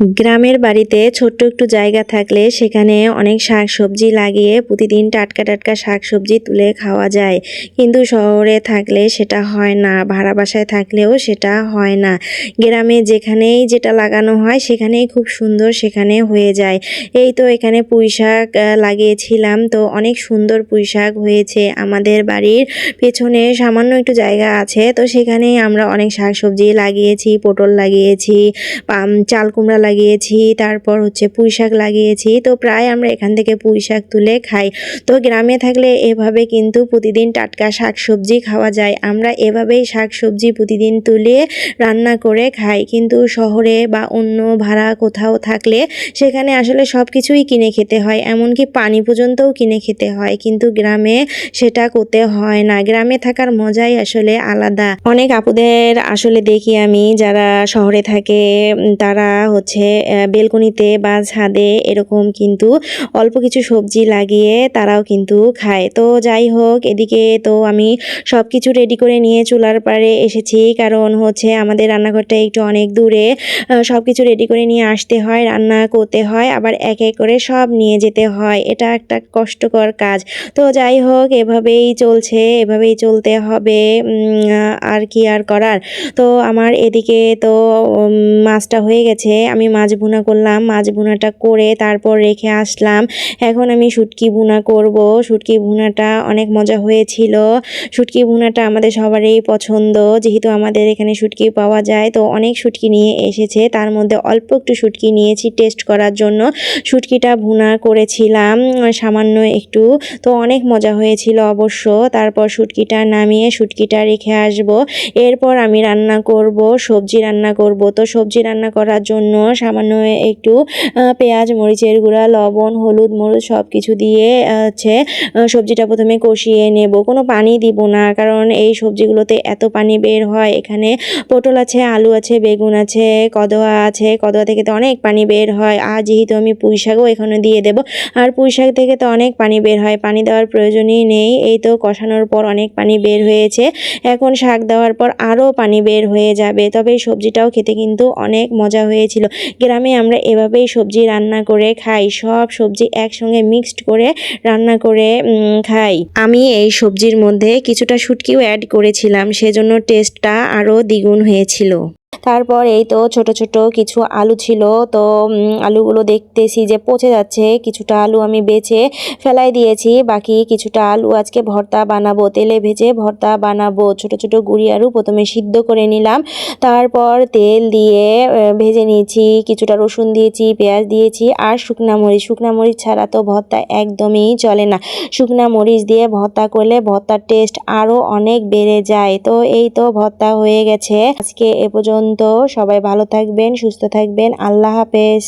গ্রামের বাড়িতে ছোট্ট একটু জায়গা থাকলে সেখানে অনেক শাকসবজি লাগিয়ে প্রতিদিন টাটকা টাটকা শাকসবজি তুলে খাওয়া যায়, কিন্তু শহরে থাকলে সেটা হয় না, ভাড়া বাসায় থাকলেও সেটা হয় না। গ্রামে যেখানেই যেটা লাগানো হয় সেখানেই খুব সুন্দর সেখানে হয়ে যায়। এই তো এখানে পুঁই শাক লাগিয়েছিলাম, তো অনেক সুন্দর পুঁই শাক হয়েছে। আমাদের বাড়ির পেছনে সামান্য একটু জায়গা আছে, তো সেখানেই আমরা অনেক শাকসবজি লাগিয়েছি, পটল লাগিয়েছি, চাল কুমড়া লাগিয়েছি, তারপর হচ্ছে পুঁই শাক লাগিয়েছি। তো প্রায় আমরা এখান থেকে পুঁই শাক তুলে খাই। তো গ্রামে থাকলে এভাবে কিন্তু প্রতিদিন টাটকা শাকসবজি খাওয়া যায়। আমরা এভাবেই শাকসবজি প্রতিদিন তুলে রান্না করে খাই, কিন্তু শহরে বা অন্য ভাড়া কোথাও থাকলে সেখানে আসলে সব কিছুই কিনে খেতে হয়, এমনকি পানি পর্যন্তও কিনে খেতে হয়, কিন্তু গ্রামে সেটা করতে হয় না। গ্রামে থাকার মজাই আসলে আলাদা। অনেক আপুদের আসলে দেখি আমি যারা শহরে থাকে, তারা হচ্ছে বেলকনিতে বা ছাদে এরকম কিন্তু অল্প কিছু সবজি লাগিয়ে তারাও কিন্তু খায়। তো যাই হোক, এদিকে তো আমি সব কিছু রেডি করে নিয়ে চুলার পাড়ে এসেছি, কারণ হচ্ছে আমাদের রান্নাঘরটা একটু অনেক দূরে। সব কিছু রেডি করে নিয়ে আসতে হয়, রান্না করতে হয়, আবার এক এক করে সব নিয়ে যেতে হয়। এটা একটা কষ্টকর কাজ। তো যাই হোক, এভাবেই চলছে, এভাবেই চলতে হবে। আর কি আর করার। তো আমার এদিকে তো মাছটা হয়ে গেছে, আমি মাছ ভুনা করলাম। মাছ ভুনাটা করে তারপর রেখে আসলাম। এখন আমি শুটকি ভুনা করব। শুটকি ভুনাটা অনেক মজা হয়েছিল। শুটকি ভুনাটা আমাদের সবারই পছন্দ, যেহেতু আমাদের এখানে শুটকি পাওয়া যায়, তো অনেক শুটকি নিয়ে এসেছে, তার মধ্যে অল্প একটু শুটকি নিয়েছি টেস্ট করার জন্য। শুটকিটা ভুনা করেছিলাম সামান্য একটু, তো অনেক মজা হয়েছিল অবশ্য। তারপর শুটকিটা নামিয়ে শুটকিটা রেখে আসব। এরপর আমি রান্না করব, সবজি রান্না করব। তো সবজি রান্না করার জন্য সামান্য একটু পেঁয়াজ, মরিচের গুঁড়া, লবণ, হলুদ, মরিচ সব কিছু দিয়ে হচ্ছে সবজিটা প্রথমে কষিয়ে নেব। কোনো পানি দিব না, কারণ এই সবজিগুলোতে এত পানি বের হয়। এখানে পটল আছে, আলু আছে, বেগুন আছে, কদোয়া আছে, কদোয়া থেকে তো অনেক পানি বের হয়। আর যেহেতু আমি পুঁই শাকও এখানে দিয়ে দেব, আর পুঁই শাক থেকে তো অনেক পানি বের হয়, পানি দেওয়ার প্রয়োজনই নেই। এই তো কষানোর পর অনেক পানি বের হয়েছে, এখন শাক দেওয়ার পর আরও পানি বের হয়ে যাবে। তবে এই সবজিটাও খেতে কিন্তু অনেক মজা হয়েছিল। গ্রামে আমরা এভাবেই সবজি রান্না করে খাই, সব সবজি একসঙ্গে মিক্সড করে রান্না করে খাই। আমি এই সবজির মধ্যে কিছুটা শুটকিও অ্যাড করেছিলাম, সেজন্য টেস্টটা আরও দ্বিগুণ হয়েছিল। তারপর এই তো ছোট ছোট কিছু আলু ছিল, তো আলুগুলো দেখতেছি যে পচে যাচ্ছে। কিছুটা আলু আমি বেছে ফেলাই দিয়েছি, বাকি কিছুটা আলু আজকে ভর্তা বানাবো, তেলে ভেজে ভর্তা বানাবো। ছোট ছোট গুঁড়ি আলু প্রথমে সিদ্ধ করে নিলাম, তারপর তেল দিয়ে ভেজে নিয়েছি, কিছুটা রসুন দিয়েছি, পেঁয়াজ দিয়েছি, আর শুকনা মরিচ। শুকনা মরিচ ছাড়া তো ভর্তা একদমই চলে না, শুকনা মরিচ দিয়ে ভর্তা করলে ভর্তার টেস্ট আরও অনেক বেড়ে যায়। তো এই তো ভর্তা হয়ে গেছে। আজকে এ পর্যন্ত। সবাই ভালো থাকবেন, সুস্থ থাকবেন। আল্লাহ হাফেজ।